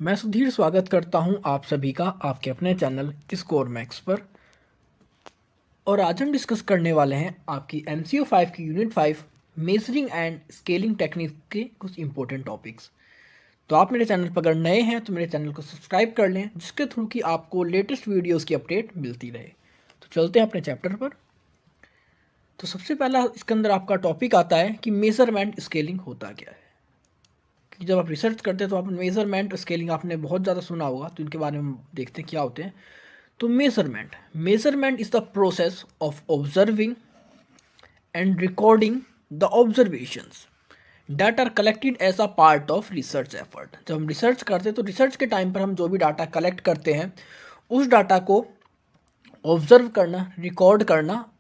मैं सुधीर स्वागत करता हूं आप सभी का आपके अपने चैनल स्कोर मैक्स पर। और आज हम डिस्कस करने वाले हैं आपकी MCO 5 की unit 5 measuring and scaling technique के कुछ इंपॉर्टेंट टॉपिक्स। तो आप मेरे चैनल पर अगर नए हैं तो मेरे चैनल को सब्सक्राइब कर लें, जिसके थ्रू कि आपको लेटेस्ट वीडियोज़ की अपडेट मिलती रहे। तो चलते हैं अपने चैप्टर पर। तो सबसे पहला इसके अंदर आपका टॉपिक आता है कि मेजरमेंट स्केलिंग होता क्या है। कि जब आप रिसर्च करते हैं तो आप मेजरमेंट स्केलिंग आपने बहुत ज़्यादा सुना होगा, तो इनके बारे में देखते हैं क्या होते हैं। तो measurement is the process of observing and recording the observations that are collected as a part of research effort. जब हम रिसर्च करते हैं तो रिसर्च के टाइम पर हम जो भी डाटा कलेक्ट करते हैं उस डाटा को ऑब्जर्व करना, रिकॉर्ड करना,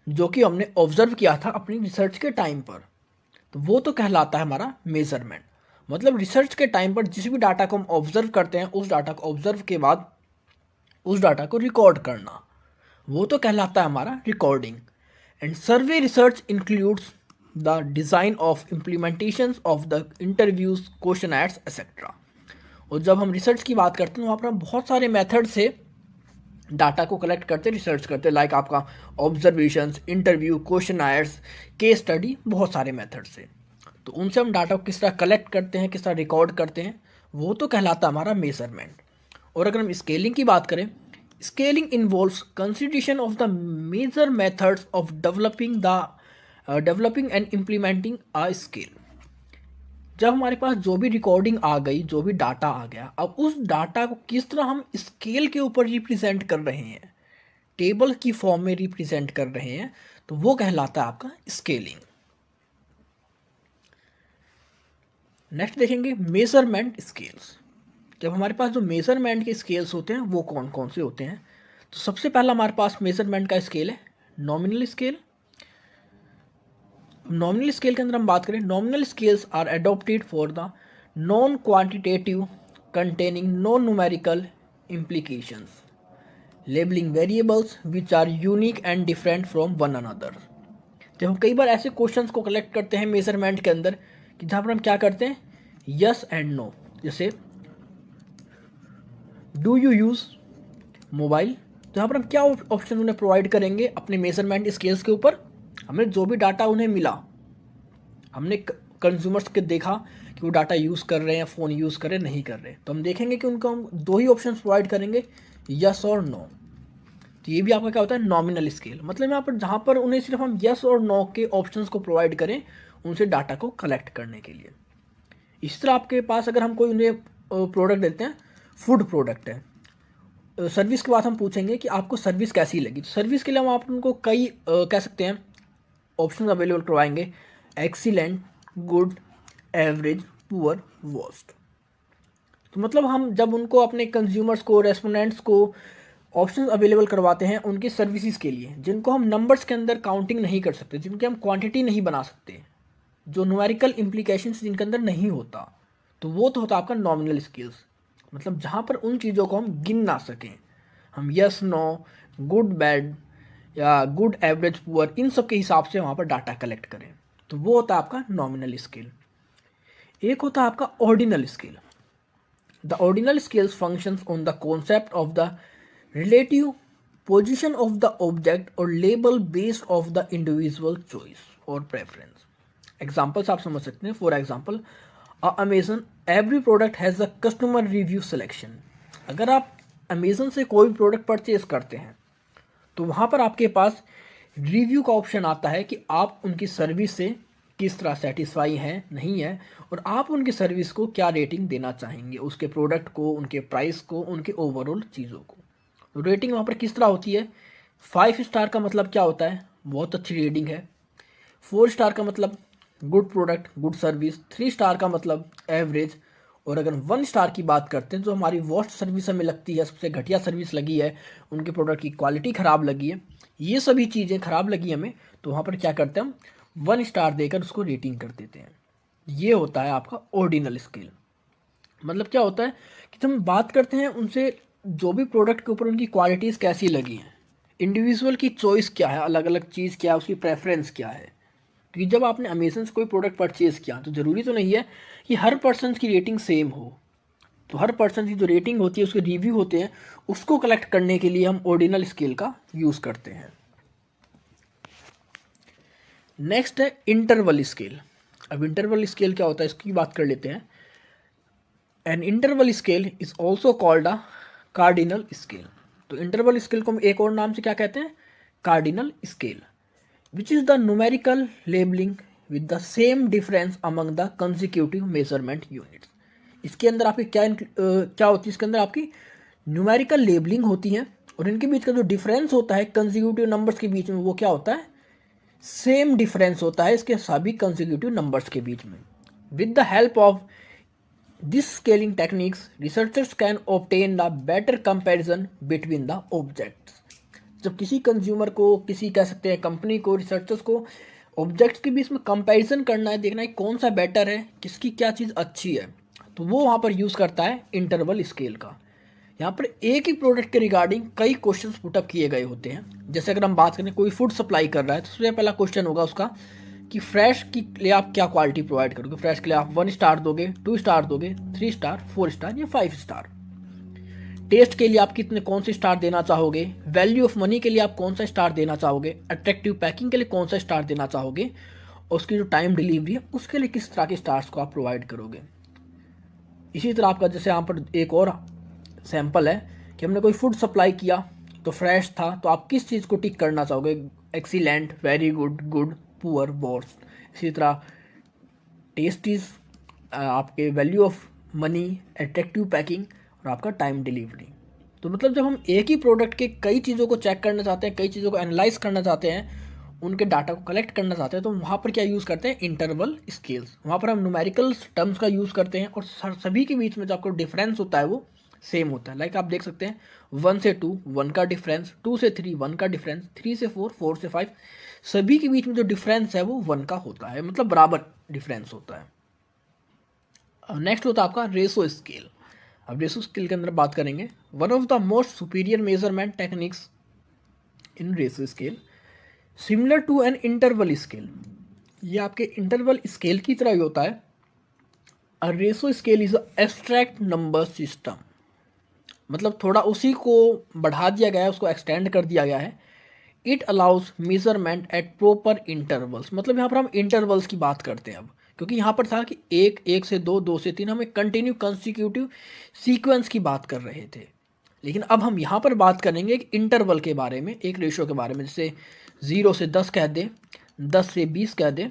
जो कि हमने ऑब्जर्व किया था अपनी रिसर्च के टाइम पर, तो वो तो कहलाता है हमारा मेजरमेंट। मतलब रिसर्च के टाइम पर जिस भी डाटा को हम ऑब्जर्व करते हैं उस डाटा को ऑब्जर्व के बाद उस डाटा को रिकॉर्ड करना, वो तो कहलाता है हमारा recording. And survey research includes the design of implementation of the interviews, questioners etcetera. और जब हम रिसर्च की बात करते हैं वहाँ पर हम बहुत सारे मेथड से डाटा को कलेक्ट करते, रिसर्च करते, लाइक आपका observations, interview, questioners, case study, बहुत सारे मेथड से। तो उनसे हम डाटा को किस तरह कलेक्ट करते हैं, किस तरह रिकॉर्ड करते हैं, वो तो कहलाता है हमारा मेजरमेंट। और अगर हम स्केलिंग की बात करें, scaling involves consideration of the major methods of developing and implementing a scale. जब हमारे पास जो भी रिकॉर्डिंग आ गई, जो भी डाटा आ गया, अब उस डाटा को किस तरह हम स्केल के ऊपर रिप्रेजेंट कर रहे हैं, टेबल की फॉर्म में रिप्रेजेंट कर रहे हैं, तो वो कहलाता है आपका स्केलिंग। नेक्स्ट देखेंगे मेजरमेंट स्केल्स। जब हमारे पास जो मेजरमेंट के स्केल्स होते हैं वो कौन कौन से होते हैं, तो सबसे पहला हमारे पास मेजरमेंट का स्केल है नॉमिनल स्केल। नॉमिनल स्केल के अंदर हम बात करें, nominal scales are adopted for the non quantitative containing non numerical implications, labelling variables which are unique and different from one another. जब हम कई बार ऐसे क्वेश्चंस को कलेक्ट करते हैं मेजरमेंट के अंदर कि जहाँ पर हम क्या करते हैं, यस एंड नो, जैसे डू यू यूज़ मोबाइल, तो यहाँ पर हम क्या ऑप्शन उन्हें प्रोवाइड करेंगे अपने मेजरमेंट स्केल्स के ऊपर। हमने जो भी डाटा उन्हें मिला, हमने कंज्यूमर्स के देखा कि वो डाटा यूज़ कर रहे हैं, फ़ोन यूज़ कर रहे हैं, नहीं कर रहे, तो हम देखेंगे कि उनको हम दो ही ऑप्शन प्रोवाइड करेंगे, यस और नो। तो ये भी आपका क्या होता है, नॉमिनल स्केल। मतलब यहाँ पर जहाँ पर उन्हें सिर्फ हम यस और नो के ऑप्शंस को प्रोवाइड करें उनसे डाटा को कलेक्ट करने के लिए। इस तरह आपके पास अगर हम कोई उन्हें प्रोडक्ट देते हैं, फूड प्रोडक्ट है, सर्विस के बाद हम पूछेंगे कि आपको सर्विस कैसी लगी। तो सर्विस के लिए हम आप उनको कई कह सकते हैं ऑप्शन अवेलेबल करवाएंगे, excellent, good, average, poor, worst. तो मतलब हम जब उनको अपने कंज्यूमर्स को, रेस्पोंडेंट्स को ऑप्शन अवेलेबल करवाते हैं उनकी सर्विसेज के लिए, जिनको हम नंबर्स के अंदर काउंटिंग नहीं कर सकते, जिनकी हम क्वांटिटी नहीं बना सकते, जो न्यूमेरिकल इम्प्लीकेशंस जिनके अंदर नहीं होता, तो वो तो होता आपका नॉमिनल स्किल्स। मतलब जहाँ पर उन चीज़ों को हम गिन ना सकें, हम यस नो, गुड बैड या गुड एवरेज पुअर, इन सब के हिसाब से वहाँ पर डाटा कलेक्ट करें, तो वो होता है आपका नॉमिनल स्केल। एक होता है आपका ordinal scale. The ordinal scales functions on the concept of the relative position of the object और label based of the individual choice और प्रेफरेंस। एग्जाम्पल्स आप समझ सकते हैं। For example, Amazon every product has a customer review selection. अगर आप Amazon से कोई भी प्रोडक्ट परचेज करते हैं तो वहाँ पर आपके पास रिव्यू का ऑप्शन आता है कि आप उनकी सर्विस से किस तरह सेटिस्फाई हैं, नहीं है, और आप उनकी सर्विस को क्या रेटिंग देना चाहेंगे, उसके प्रोडक्ट को, उनके प्राइस को, उनके ओवरऑल चीज़ों को। तो रेटिंग वहाँ पर किस तरह होती है, 5 स्टार का मतलब क्या होता है, बहुत अच्छी रेटिंग है। 4 स्टार का मतलब good product, good service. 3 star का मतलब एवरेज। और अगर 1 स्टार की बात करते हैं, जो हमारी वर्स्ट सर्विस हमें लगती है, सबसे घटिया सर्विस लगी है, उनके प्रोडक्ट की क्वालिटी ख़राब लगी है, ये सभी चीज़ें ख़राब लगी हमें, तो वहाँ पर क्या करते हैं हम 1 स्टार देकर उसको रेटिंग कर देते हैं। ये होता है आपका ऑर्डिनल स्केल। मतलब क्या होता है कि जब हम बात करते हैं उनसे, जो भी प्रोडक्ट के ऊपर उनकी क्वालिटीज़ कैसी लगी हैं, इंडिविजुअल की चॉइस क्या है, अलग अलग चीज़ क्या है, उसकी प्रेफरेंस क्या है। क्योंकि जब आपने अमेजन से कोई प्रोडक्ट परचेज़ किया तो ज़रूरी तो नहीं है कि हर पर्सन की रेटिंग सेम हो। तो हर पर्सन की जो रेटिंग होती है, उसके रिव्यू होते हैं, उसको कलेक्ट करने के लिए हम ऑर्डिनल स्केल का यूज़ करते हैं। नेक्स्ट है इंटरवल स्केल। अब इंटरवल स्केल क्या होता है इसकी बात कर लेते हैं। N interval scale is also called a cardinal scale. तो इंटरवल स्केल को हम एक और नाम से क्या कहते हैं, cardinal scale, which is the numerical labelling with the same difference among the consecutive measurement units. इसके अंदर आपकी क्या होती है, इसके अंदर आपकी न्यूमेरिकल लेबलिंग होती है और इनके बीच का जो डिफरेंस होता है कंसेक्यूटिव नंबर्स के बीच में, वो क्या होता है, सेम डिफरेंस होता है इसके सभी कंसेक्यूटिव नंबर्स के बीच में। With the help of this scaling techniques researchers can obtain the better comparison between the objects. जब किसी कंज्यूमर को, किसी कह सकते हैं कंपनी को, रिसर्चर्स को ऑब्जेक्ट्स के बीच में कंपैरिजन करना है, देखना है कौन सा बेटर है, किसकी क्या चीज़ अच्छी है, तो वो वहाँ पर यूज़ करता है इंटरवल स्केल का। यहाँ पर एक ही प्रोडक्ट के रिगार्डिंग कई क्वेश्चंस पुटअप किए गए होते हैं। जैसे अगर हम बात करें, कोई फूड सप्लाई कर रहा है तो सबसे पहला क्वेश्चन होगा उसका कि फ्रेश के लिए आप क्या क्वालिटी प्रोवाइड करोगे। फ्रेश के लिए आप 1 स्टार दोगे, 2 स्टार दोगे, 3 स्टार, 4 स्टार या 5 स्टार। टेस्ट के लिए आप कितने, कौन से स्टार देना चाहोगे। वैल्यू ऑफ मनी के लिए आप कौन सा स्टार देना चाहोगे। अट्रैक्टिव पैकिंग के लिए कौन सा स्टार देना चाहोगे, और उसकी जो टाइम डिलीवरी है उसके लिए किस तरह के स्टार्स को आप प्रोवाइड करोगे। इसी तरह आपका जैसे यहाँ पर एक और सैंपल है कि हमने कोई फूड सप्लाई किया तो फ्रेश था, तो आप किस चीज़ को टिक करना चाहोगे, excellent, very good, good, poor, worst. इसी तरह टेस्टीज, आपके value of money, attractive packing और आपका टाइम डिलीवरी। तो मतलब जब हम एक ही प्रोडक्ट के कई चीज़ों को चेक करना चाहते हैं, कई चीज़ों को एनालाइज करना चाहते हैं, उनके डाटा को कलेक्ट करना चाहते हैं, तो वहाँ पर क्या यूज़ करते हैं, इंटरवल स्केल्स। वहाँ पर हम न्यूमेरिकल टर्म्स का यूज़ करते हैं और सभी के बीच में जो आपको डिफरेंस होता है वो सेम होता है। लाइक आप देख सकते हैं 1 से 2 1 का डिफरेंस, 2 से 3 1 का डिफरेंस, 3 से 4 4 से 5, सभी के बीच में जो डिफरेंस है वो 1 का होता है, मतलब बराबर डिफरेंस होता है। नेक्स्ट होता है आपका रेशो स्केल। अब रेशो स्केल के अंदर बात करेंगे, one of the most superior measurement techniques in ratio scale similar to an interval scale. ये आपके इंटरवल स्केल की तरह ही होता है। A ratio scale is abstract number system, मतलब थोड़ा उसी को बढ़ा दिया गया है, उसको एक्सटेंड कर दिया गया है। It allows measurement at proper intervals, मतलब यहाँ पर हम इंटरवल्स की बात करते हैं अब, क्योंकि यहाँ पर था कि 1 1 से 2 2 से 3, हम एक कंटिन्यू कंसिक्यूटिव सीक्वेंस की बात कर रहे थे। लेकिन अब हम यहाँ पर बात करेंगे एक इंटरवल के बारे में, एक रेशो के बारे में। जैसे 0 से 10 कह दे, 10 से 20 कह दे,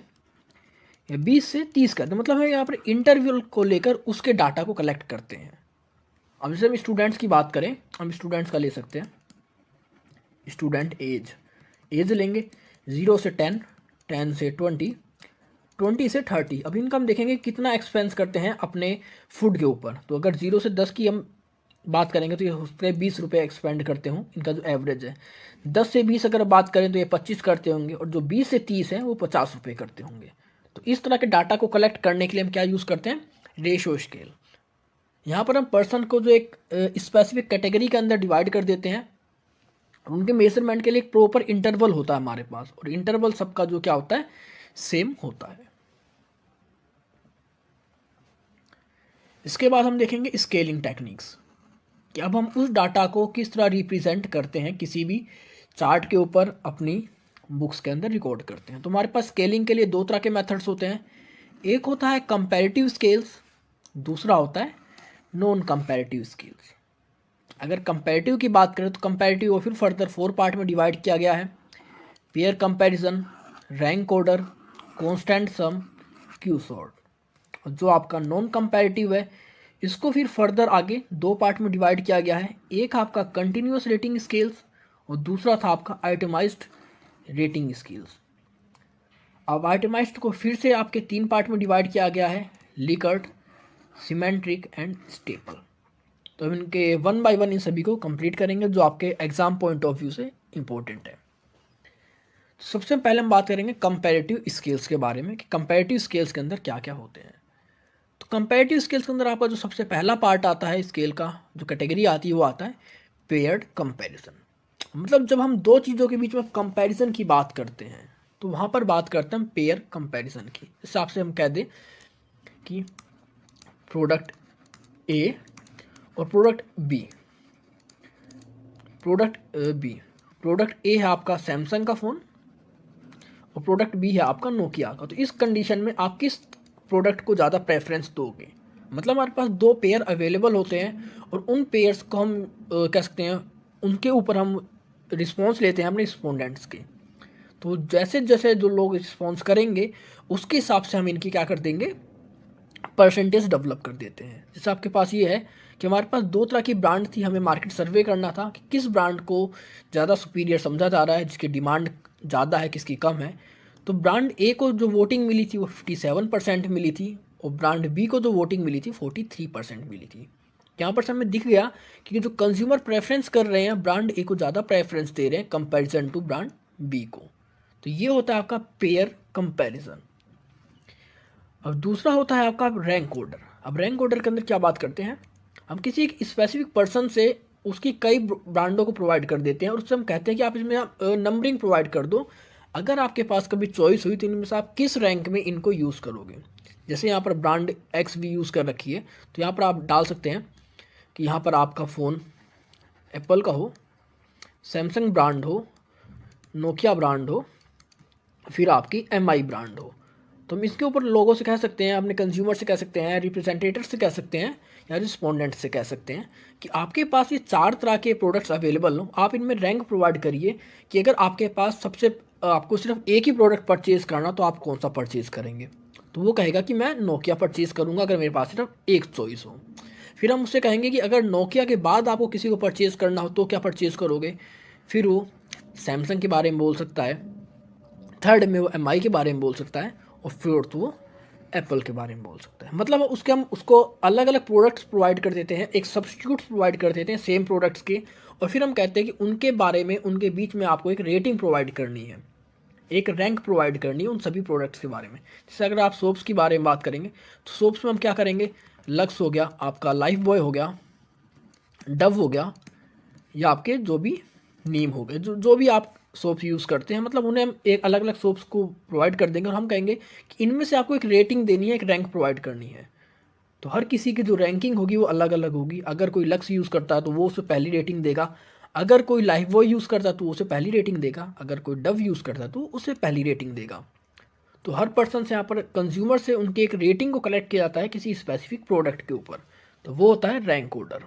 या 20 से 30 कह दे, मतलब हम यहाँ पर इंटरवल को लेकर उसके डाटा को कलेक्ट करते हैं। अब जैसे हम स्टूडेंट्स की बात करें, हम स्टूडेंट्स का ले सकते हैं, स्टूडेंट एज लेंगे 0 से 10, 10 से 20, 20 से 30। अब इनका हम देखेंगे कितना एक्सपेंस करते हैं अपने फूड के ऊपर। तो अगर 0 से 10 की हम बात करेंगे तो ये उस पर 20 रुपये एक्सपेंड करते हों, इनका जो एवरेज है। 10 से 20 अगर बात करें तो ये 25 करते होंगे, और जो 20 से 30 है वो 50 रुपये करते होंगे। तो इस तरह के डाटा को कलेक्ट करने के लिए हम क्या यूज़ करते हैं, रेशो स्केल। यहाँ पर हम पर्सन को जो एक स्पेसिफिक कैटेगरी के अंदर डिवाइड कर देते हैं, उनके मेजरमेंट के लिए एक प्रॉपर इंटरवल होता है हमारे पास, और इंटरवल सबका जो क्या होता है, सेम होता है। इसके बाद हम देखेंगे स्केलिंग टेक्निक्स, कि अब हम उस डाटा को किस तरह रिप्रेजेंट करते हैं, किसी भी चार्ट के ऊपर अपनी बुक्स के अंदर रिकॉर्ड करते हैं। तो हमारे पास स्केलिंग के लिए 2 तरह के मेथड्स होते हैं। एक होता है कंपैरेटिव स्केल्स, दूसरा होता है नॉन कंपैरेटिव स्केल्स। अगर कंपैरेटिव की बात करें तो कंपैरेटिव को फिर फर्दर 4 पार्ट में डिवाइड किया गया है, pair comparison, rank order, constant sum, Q sort. और जो आपका नॉन कंपैरेटिव है, इसको फिर फर्दर आगे 2 पार्ट में डिवाइड किया गया है। एक आपका कंटिन्यूस रेटिंग स्केल्स और दूसरा था आपका आइटमाइज्ड रेटिंग स्केल्स। अब आइटमाइज्ड को फिर से आपके 3 पार्ट में डिवाइड किया गया है, लिकर्ट, सिमेट्रिक एंड स्टेपल। तो हम इनके 1 बाय 1 इन सभी को कंप्लीट करेंगे, जो आपके एग्जाम पॉइंट ऑफ व्यू से इम्पोर्टेंट है। सबसे पहले हम बात करेंगे कंपैरेटिव स्केल्स के बारे में, कि कंपैरेटिव स्केल्स के अंदर क्या क्या होते हैं। तो कंपैरेटिव स्केल्स के अंदर आपका जो सबसे पहला पार्ट आता है स्केल का, जो कैटेगरी आती है, वो आता है पेयर्ड कंपैरिजन। मतलब जब हम 2 चीज़ों के बीच में कंपैरिजन की बात करते हैं तो वहाँ पर बात करते हैं हम पेयर कंपैरिजन की। इस हिसाब से हम कह दें कि प्रोडक्ट ए और प्रोडक्ट बी, प्रोडक्ट ए है आपका सैमसंग का फ़ोन और प्रोडक्ट बी है आपका नोकिया का। तो इस कंडीशन में आप किस प्रोडक्ट को ज़्यादा प्रेफरेंस दोगे? मतलब हमारे पास दो पेयर अवेलेबल होते हैं और उन पेयर्स को हम कह सकते हैं उनके ऊपर हम रिस्पॉन्स लेते हैं अपने रिस्पोंडेंट्स के। तो जैसे जैसे जो लोग रिस्पॉन्स करेंगे उसके हिसाब से हम इनकी क्या कर देंगे, परसेंटेज डेवलप कर देते हैं। जैसे आपके पास ये है कि हमारे पास दो तरह की ब्रांड थी, हमें मार्केट सर्वे करना था कि किस ब्रांड को ज़्यादा सुपीरियर समझा जा रहा है, जिसकी डिमांड ज़्यादा है, किसकी कम है। तो ब्रांड ए को जो वोटिंग मिली थी वो 57% मिली थी और ब्रांड बी को जो वोटिंग मिली थी 43% मिली थी। यहाँ पर से हमें दिख गया कि जो कंज्यूमर प्रेफरेंस कर रहे हैं ब्रांड ए को ज़्यादा प्रेफरेंस दे रहे हैं कंपैरिजन टू ब्रांड बी को। तो ये होता है आपका पेयर कंपैरिजन। अब दूसरा होता है आपका रैंक ऑर्डर। अब रैंक ऑर्डर के अंदर क्या बात करते हैं, हम किसी एक स्पेसिफिक पर्सन से उसकी कई ब्रांडों को प्रोवाइड कर देते हैं और उससे हम कहते हैं कि आप इसमें नंबरिंग प्रोवाइड कर दो। अगर आपके पास कभी चॉइस हुई तो इनमें से आप किस रैंक में इनको यूज़ करोगे। जैसे यहाँ पर ब्रांड एक्स भी यूज़ कर रखी है तो यहाँ पर आप डाल सकते हैं कि यहाँ पर आपका फ़ोन एप्पल का हो, सैमसंग ब्रांड हो, नोकिया ब्रांड हो, फिर आपकी एमआई ब्रांड हो। तो हम इसके ऊपर लोगों से कह सकते हैं, अपने कंज्यूमर से कह सकते हैं, रिप्रेजेंटेटिव से कह सकते हैं या रिस्पोंडेंट से कह सकते हैं कि आपके पास ये चार तरह के प्रोडक्ट्स अवेलेबल हो, आप इनमें रैंक प्रोवाइड करिए कि अगर आपके पास आपको सिर्फ एक ही प्रोडक्ट परचेज़ करना तो आप कौन सा परचेज़ करेंगे। तो वो कहेगा कि मैं नोकिया परचेज़ करूँगा अगर मेरे पास सिर्फ एक चॉइस हो। फिर हम उससे कहेंगे कि अगर नोकिया के बाद आपको किसी को परचेज़ करना हो तो क्या परचेज़ करोगे। फिर वो सैमसंग के बारे में बोल सकता है, थर्ड में वो एमआई के बारे में बोल सकता है और फोर्थ वो एप्पल के बारे में बोल सकता है। मतलब उसके हम उसको अलग अलग प्रोडक्ट्स प्रोवाइड कर देते हैं, एक सब्स्टिट्यूट्स प्रोवाइड कर देते हैं सेम प्रोडक्ट्स के, और फिर हम कहते हैं कि उनके बारे में उनके बीच में आपको एक रेटिंग प्रोवाइड करनी है, एक रैंक प्रोवाइड करनी है उन सभी प्रोडक्ट्स के बारे में। जैसे अगर आप सोप्स की बारे में बात करेंगे तो सोप्स में हम क्या करेंगे, लक्स हो गया, आपका लाइफ बॉय हो गया, डव हो गया, या आपके जो भी नीम हो गए, जो भी आप सोप्स यूज़ करते हैं, मतलब उन्हें हम एक अलग अलग सोप्स को प्रोवाइड कर देंगे और हम कहेंगे कि इनमें से आपको एक रेटिंग देनी है, एक रैंक प्रोवाइड करनी है। तो हर किसी की जो रैंकिंग होगी वो अलग अलग होगी। अगर कोई लक्स यूज़ करता है तो वो उसे पहली रेटिंग देगा, अगर कोई लाइफ बॉय यूज़ करता है तो उसे पहली रेटिंग देगा, अगर कोई डव यूज़ करता है तो उसे पहली रेटिंग देगा। तो हर पर्सन से यहाँ पर कंज्यूमर से उनके एक रेटिंग को कलेक्ट किया जाता है किसी स्पेसिफिक प्रोडक्ट के ऊपर, तो वो होता है रैंक ऑर्डर।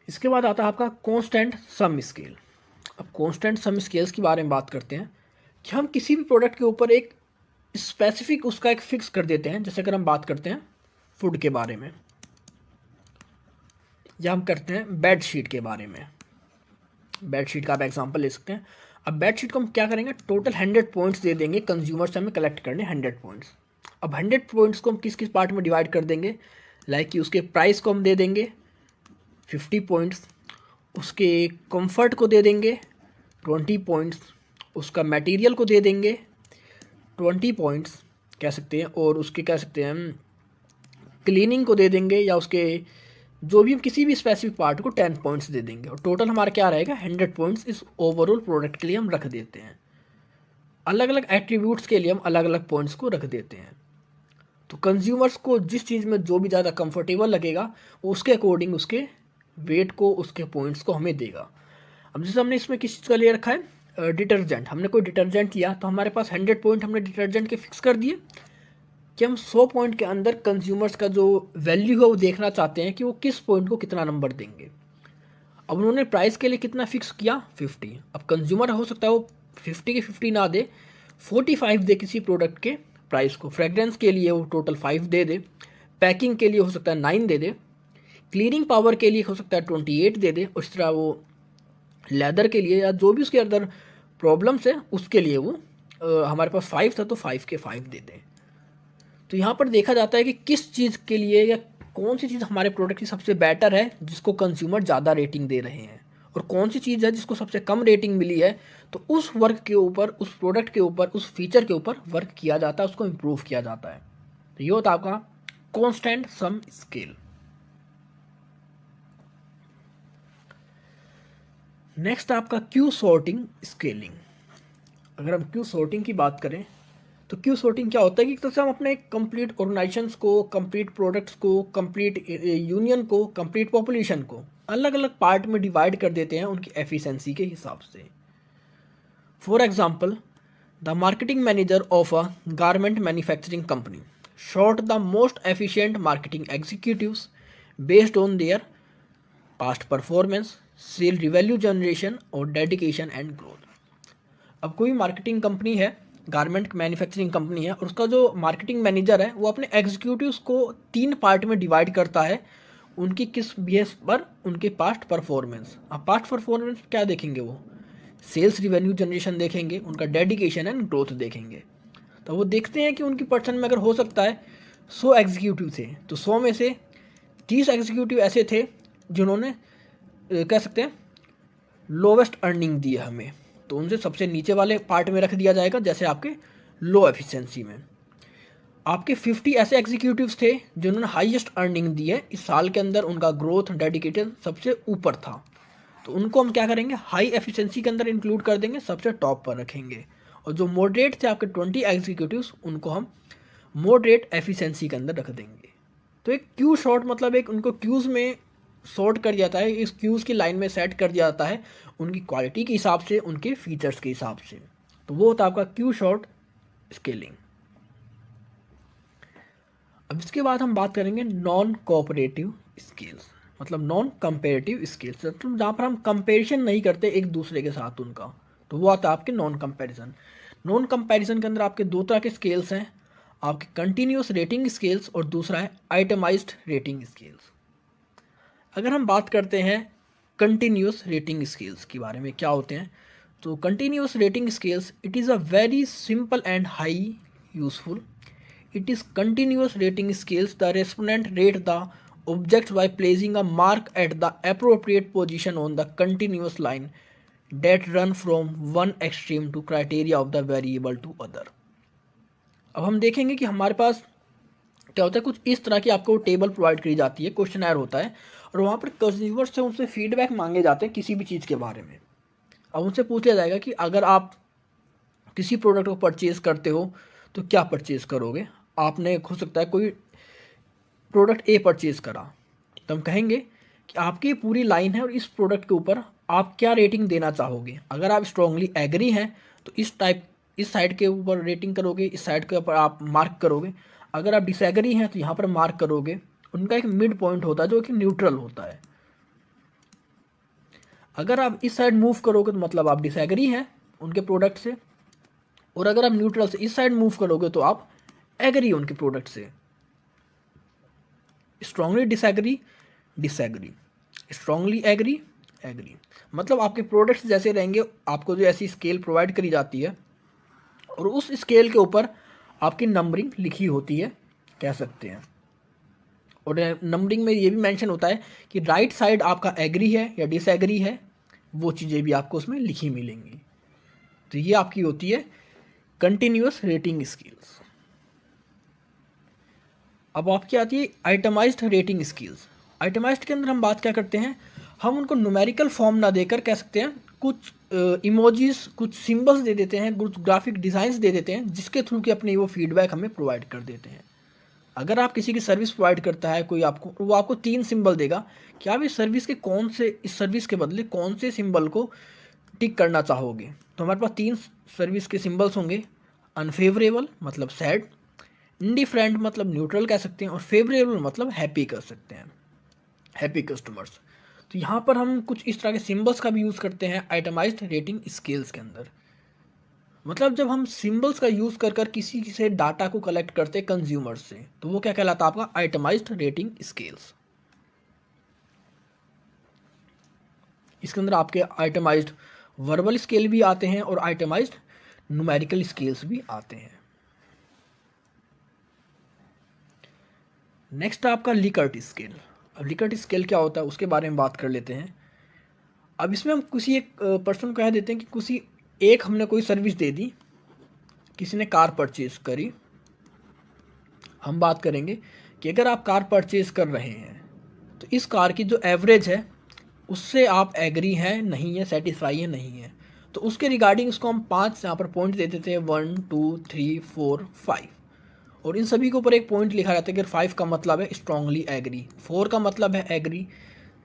इसके बाद आता है आपका कांस्टेंट सम स्केल। अब कांस्टेंट सम स्केल्स के बारे में बात करते हैं कि हम किसी भी प्रोडक्ट के ऊपर एक स्पेसिफिक उसका एक फिक्स कर देते हैं। जैसे अगर हम बात करते हैं फूड के बारे में, या हम करते हैं बेड शीट के बारे में, बेड शीट का आप एग्जांपल ले सकते हैं। अब बेड शीट को हम क्या करेंगे, टोटल 100 पॉइंट्स दे देंगे कंज्यूमर से, हमें कलेक्ट करने 100 पॉइंट्स। अब 100 पॉइंट्स को हम किस किस पार्ट में डिवाइड कर देंगे, लाइक कि उसके प्राइस को हम दे देंगे 50 पॉइंट्स, उसके कंफर्ट को दे देंगे 20 पॉइंट्स, उसका मटेरियल को दे देंगे 20 पॉइंट्स कह सकते हैं, और उसके कह सकते हैं हम क्लीनिंग को दे देंगे, या उसके जो भी हम किसी भी स्पेसिफिक पार्ट को 10 पॉइंट्स दे देंगे, और टोटल हमारा क्या रहेगा 100 पॉइंट्स इस ओवरऑल प्रोडक्ट के लिए हम रख देते हैं। अलग अलग एट्रीब्यूट्स के लिए हम अलग अलग पॉइंट्स को रख देते हैं। तो कंज्यूमर्स को जिस चीज़ में जो भी ज़्यादा कंफर्टेबल लगेगा उसके अकॉर्डिंग उसके वेट को, उसके पॉइंट्स को हमें देगा। अब जैसे हमने इसमें किस चीज़ का ले रखा है, डिटर्जेंट, हमने कोई डिटर्जेंट लिया तो हमारे पास 100 पॉइंट हमने डिटर्जेंट के फिक्स कर दिए कि हम 100 पॉइंट के अंदर कंज्यूमर्स का जो वैल्यू है वो देखना चाहते हैं कि वो किस पॉइंट को कितना नंबर देंगे। अब उन्होंने प्राइस के लिए कितना फिक्स किया 50। अब कंज्यूमर हो सकता है वो 50 के 50 ना दे, 45 दे किसी प्रोडक्ट के प्राइस को, फ्रेगरेंस के लिए वो टोटल 5 दे दे, पैकिंग के लिए हो सकता है 9 दे दे, क्लीनिंग पावर के लिए हो सकता है 28 दे दे, उस तरह वो लेदर के लिए या जो भी उसके अंदर प्रॉब्लम्स है उसके लिए वो हमारे पास 5 था तो 5 के 5 दे दें। तो यहाँ पर देखा जाता है कि किस चीज़ के लिए या कौन सी चीज़ हमारे प्रोडक्ट की सबसे बेटर है जिसको कंज्यूमर ज़्यादा रेटिंग दे रहे हैं, और कौन सी चीज़ है जिसको सबसे कम रेटिंग मिली है। तो उस वर्क के ऊपर, उस प्रोडक्ट के ऊपर, उस फीचर के ऊपर वर्क किया जाता है, उसको इम्प्रूव किया जाता है। तो ये होता है आपका कांस्टेंट सम स्केल। नेक्स्ट आपका क्यू सॉर्टिंग स्केलिंग। अगर हम क्यू सॉर्टिंग की बात करें तो क्यू सॉर्टिंग क्या होता है कि एक तरह से हम अपने कंप्लीट ऑर्गेनाइजेशंस को, कंप्लीट प्रोडक्ट्स को, कंप्लीट यूनियन को, कंप्लीट पॉपुलेशन को अलग अलग पार्ट में डिवाइड कर देते हैं उनकी एफिशिएंसी के हिसाब से। For example, the marketing manager of a garment manufacturing company short the most efficient marketing executives based on their past performance, sale revenue generation और डेडिकेशन एंड ग्रोथ। अब कोई मार्केटिंग कंपनी है, गारमेंट मैन्युफैक्चरिंग कंपनी है, और उसका जो marketing manager है वो अपने एग्जीक्यूटिव्स को 3 पार्ट में डिवाइड करता है उनकी किस बेस पर, उनके पास्ट परफॉर्मेंस। अब पास्ट परफॉर्मेंस क्या देखेंगे, वो सेल्स रिवेन्यू जनरेशन देखेंगे, उनका डेडिकेशन एंड ग्रोथ देखेंगे। तो वो देखते हैं कि उनकी पर्सन में अगर हो सकता है 100 एग्जीक्यूटिव थे तो 100 में से 30 एग्जीक्यूटिव ऐसे थे जिन्होंने कह सकते हैं लोवेस्ट अर्निंग दी है हमें, तो उनसे सबसे नीचे वाले पार्ट में रख दिया जाएगा, जैसे आपके लो एफिशिएंसी में। आपके 50 ऐसे एग्जीक्यूटिव्स थे जिन्होंने हाईएस्ट अर्निंग दी है इस साल के अंदर, उनका ग्रोथ डेडिकेशन सबसे ऊपर था, तो उनको हम क्या करेंगे, हाई एफिशिएंसी के अंदर इंक्लूड कर देंगे, सबसे टॉप पर रखेंगे। और जो मॉडरेट थे आपके 20 एग्जीक्यूटिव्स, उनको हम मॉडरेट एफिशिएंसी के अंदर रख देंगे। तो एक क्यू शॉर्ट मतलब एक उनको क्यूज़ में सॉर्ट कर दिया जाता है, इस क्यूज़ की लाइन में सेट कर दिया जाता है उनकी क्वालिटी के हिसाब से, उनके फीचर्स के हिसाब से। तो वो होता है आपका क्यू शॉर्ट स्केलिंग। अब इसके बाद हम बात करेंगे नॉन कोऑपरेटिव स्केल्स, मतलब नॉन कंपेरेटिव स्केल्स, मतलब जहाँ पर हम कंपेरिजन नहीं करते एक दूसरे के साथ उनका, तो वो आता है आपके नॉन कंपेरिजन। नॉन कंपेरिजन के अंदर आपके 2 तरह के स्केल्स हैं, आपके कंटिन्यूस रेटिंग स्केल्स और दूसरा है आइटमाइज्ड रेटिंग स्केल्स। अगर हम बात करते हैं कंटिन्यूस रेटिंग स्केल्स के बारे में क्या होते हैं, तो continuous rating scales it is a very simple and high useful. It is continuous rating scales. The respondent rate the objects by placing a mark at the appropriate position on the continuous line that run from one extreme to criteria of the variable to other. अब हम देखेंगे कि हमारे पास क्या होता है, कुछ इस तरह की आपको टेबल प्रोवाइड करी जाती है, क्वेश्चनर होता है, और वहाँ पर कंज्यूमर से उनसे फीडबैक मांगे जाते हैं किसी भी चीज़ के बारे में। अब उनसे पूछ लिया जाएगा कि अगर आप किसी प्रोडक्ट को परचेज़ करते हो तो क्या परचेज़ करोगे। आपने हो सकता है कोई प्रोडक्ट ए परचेज़ करा, तो हम कहेंगे कि आपकी पूरी लाइन है और इस प्रोडक्ट के ऊपर आप क्या रेटिंग देना चाहोगे। अगर आप स्ट्रांगली एग्री हैं तो इस साइड के ऊपर रेटिंग करोगे, इस साइड के ऊपर आप मार्क करोगे। अगर आप डिसएग्री हैं तो यहाँ पर मार्क करोगे। उनका एक मिड पॉइंट होता है जो कि न्यूट्रल होता है। अगर आप इस साइड मूव करोगे तो मतलब आप डिसएग्री हैं उनके प्रोडक्ट से, और अगर आप न्यूट्रल से इस साइड मूव करोगे तो आप एग्री उनके प्रोडक्ट से। Strongly disagree, disagree, strongly agree, agree. मतलब आपके प्रोडक्ट्स जैसे रहेंगे, आपको जो ऐसी स्केल प्रोवाइड करी जाती है और उस स्केल के ऊपर आपकी नंबरिंग लिखी होती है, कह सकते हैं। और नंबरिंग में ये भी मेंशन होता है कि राइट साइड आपका एग्री है या डिसएग्री है, वो चीज़ें भी आपको उसमें लिखी मिलेंगी। तो ये आपकी होती है कंटिन्यूअस रेटिंग स्केल्स। अब आपकी आती है आइटमाइज्ड रेटिंग स्केल्स। आइटमाइज्ड के अंदर हम बात क्या करते हैं, हम उनको न्यूमेरिकल फॉर्म ना देकर कह सकते हैं कुछ इमोजीज, कुछ सिंबल्स दे देते हैं, कुछ ग्राफिक डिज़ाइंस दे देते हैं, जिसके थ्रू कि अपनी वो फीडबैक हमें प्रोवाइड कर देते हैं। अगर आप किसी की सर्विस प्रोवाइड करता है कोई आपको, वो आपको 3 सिंबल देगा कि आप इस सर्विस के इस सर्विस के बदले कौन से सिंबल को टिक करना चाहोगे। तो हमारे पास 3 सर्विस के सिंबल्स होंगे, अनफेवरेबल मतलब सैड, इंडिफरेंट मतलब न्यूट्रल कह सकते हैं, और फेवरेबल मतलब हैप्पी कर सकते हैं, हैप्पी कस्टमर्स। तो यहाँ पर हम कुछ इस तरह के सिंबल्स का भी यूज़ करते हैं आइटमाइज्ड रेटिंग स्केल्स के अंदर। मतलब जब हम सिंबल्स का यूज़ कर किसी से डाटा को कलेक्ट करते हैं कंज्यूमर्स से, तो वो क्या कहलाता है आपका आइटमाइज्ड रेटिंग स्केल्स। इसके अंदर आपके आइटमाइज्ड वर्बल स्केल भी आते हैं और आइटमाइज्ड न्यूमेरिकल स्केल्स भी आते हैं। नेक्स्ट आपका लिकर्ट स्केल। अब लिकर्ट स्केल क्या होता है उसके बारे में बात कर लेते हैं। अब इसमें हम किसी एक पर्सन को कह देते हैं कि हमने कोई सर्विस दे दी, किसी ने कार परचेज करी। हम बात करेंगे कि अगर आप कार परचेज कर रहे हैं तो इस कार की जो एवरेज है उससे आप एग्री हैं नहीं है, सेटिस्फाई है नहीं है, तो उसके रिगार्डिंग इसको हम 5 यहाँ पर पॉइंट देते थे, 1 2 3 4 5, और इन सभी के ऊपर एक पॉइंट लिखा जाता है कि 5 का मतलब है स्ट्रांगली एग्री, 4 का मतलब है एग्री,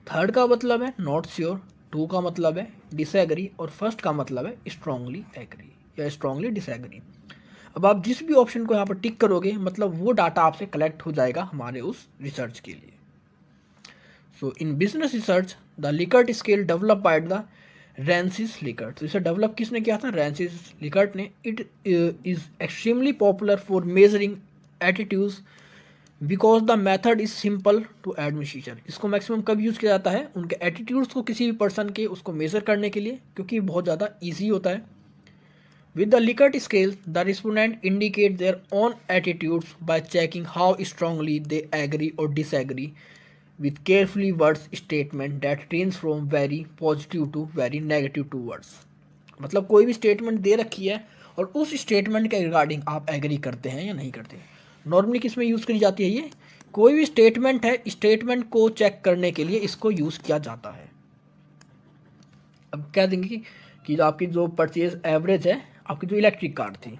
3rd का मतलब है नॉट श्योर, 2 का मतलब है डिसएग्री, और 1st का मतलब है स्ट्रांगली एग्री या स्ट्रांगली डिसएग्री। अब आप जिस भी ऑप्शन को यहाँ पर टिक करोगे मतलब वो डाटा आपसे कलेक्ट हो जाएगा हमारे उस रिसर्च के लिए। So in business research the Likert scale develop by the Rensis Likert. तो इसे डेवलप किसने किया था? रैंसिस लिकर्ट ने। It is extremely popular for measuring attitudes because the method is simple to administration. इसको मैक्सिमम कब यूज़ किया जाता है? उनके एटीट्यूड्स को किसी भी पर्सन के उसको मेज़र करने के लिए, क्योंकि बहुत ज़्यादा ईजी होता है। With the Likert scale, the respondent indicate their own attitudes by checking how strongly they agree or disagree with carefully worded statement that range from very positive to very negative towards। मतलब कोई भी statement दे रखी है और उस statement के regarding आप agree करते हैं या नहीं करते। नॉर्मली किस में यूज़ करी जाती है ये? कोई भी स्टेटमेंट है, स्टेटमेंट को चेक करने के लिए इसको यूज़ किया जाता है। अब कह देंगे कि जो आपकी जो परचेज एवरेज है, आपकी जो इलेक्ट्रिक कार थी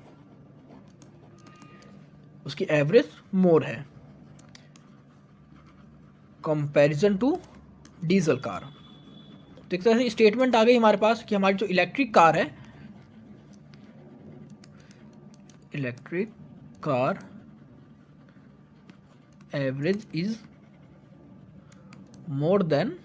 उसकी एवरेज मोर है कंपैरिजन टू डीजल कार। तो एक तरह से स्टेटमेंट आ गई हमारे पास कि हमारी जो इलेक्ट्रिक कार है, electric car average is more than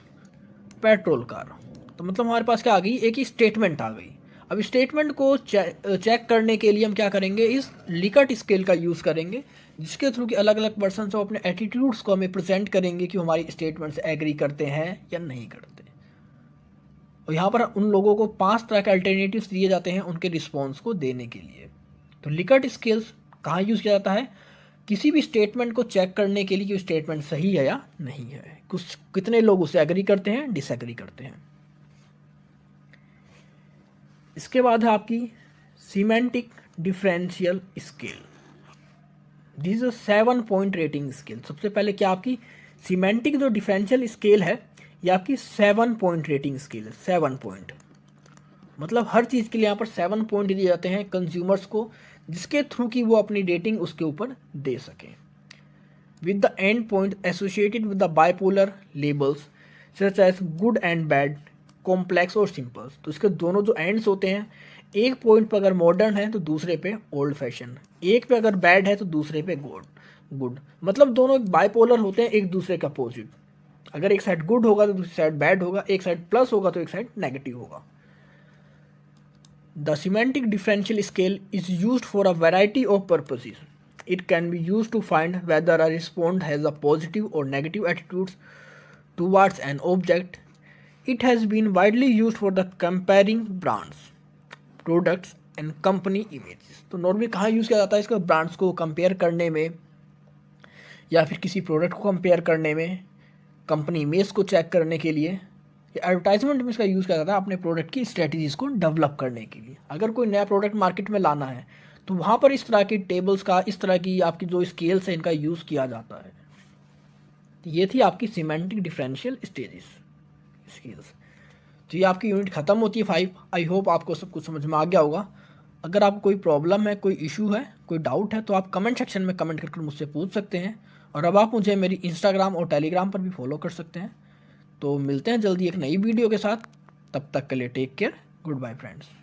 petrol car. तो मतलब हमारे पास क्या आ गई? एक ही स्टेटमेंट आ गई। अब स्टेटमेंट को चेक करने के लिए हम क्या करेंगे? इस लिकर्ट स्केल का यूज़ करेंगे, जिसके थ्रू कि अलग अलग पर्सन से अपने एटीट्यूड्स को हमें प्रेजेंट करेंगे कि हमारी स्टेटमेंट से एग्री करते हैं या नहीं करते। और यहाँ पर उन लोगों को 5 तरह के अल्टरनेटिव्स दिए जाते हैं उनके रिस्पॉन्स को देने के लिए। तो लिकर्ट स्केल्स कहाँ यूज़ किया जाता है? किसी भी स्टेटमेंट को चेक करने के लिए कि स्टेटमेंट सही है या नहीं है, कुछ कितने लोग उसे एग्री करते हैं, डिसएग्री करते हैं। इसके बाद है आपकी semantic differential scale. This is 7 point rating scale. सबसे पहले क्या आपकी सीमेंटिक जो डिफरेंशियल स्केल है ये आपकी 7 पॉइंट रेटिंग स्केल है। 7 पॉइंट मतलब हर चीज़ के लिए यहाँ पर 7 पॉइंट दिए जाते हैं कंज्यूमर्स को, जिसके थ्रू कि वो अपनी रेटिंग उसके ऊपर दे सकें। With the end point associated with the bipolar labels such as good and bad, complex और सिंपल। तो इसके दोनों जो एंड्स होते हैं, एक पॉइंट पर अगर मॉडर्न है तो दूसरे पे ओल्ड फैशन, एक पे अगर बैड है तो दूसरे पे गुड। मतलब दोनों एक बाइपोलर होते हैं, एक दूसरे का अपोजिट। अगर एक साइड गुड होगा तो दूसरी साइड बैड होगा, एक साइड प्लस होगा तो एक साइड नेगेटिव होगा। The semantic differential scale is used for a variety of purposes. It can be used to find whether a respond has a positive और negative attitudes towards an object. It has been widely used for the comparing brands, products and company images। तो normally कहाँ use किया जाता है इसका? Brands को compare करने में या फिर किसी प्रोडक्ट को कंपेयर करने में, कंपनी इमेज को चेक करने के लिए, या एडवर्टाइजमेंट में इसका यूज़ किया जाता है अपने प्रोडक्ट की स्ट्रेटजीज़ को डेवलप करने के लिए। अगर कोई नया प्रोडक्ट मार्केट में लाना है तो वहाँ पर इस तरह की टेबल्स का, इस तरह की आपकी जो स्केल्स है इनका यूज़ किया जाता है। ये थी आपकी सीमेंटिक डिफरेंशियल स्केल्स। तो ये आपकी यूनिट ख़त्म होती है 5। आई होप आपको सब कुछ समझ में आ गया होगा। अगर आपको कोई प्रॉब्लम है, कोई इशू है, कोई डाउट है तो आप कमेंट सेक्शन में कमेंट करके मुझसे पूछ सकते हैं। और अब आप मुझे मेरी इंस्टाग्राम और टेलीग्राम पर भी फॉलो कर सकते हैं। तो मिलते हैं जल्दी एक नई वीडियो के साथ। तब तक के लिए take care, good bye friends.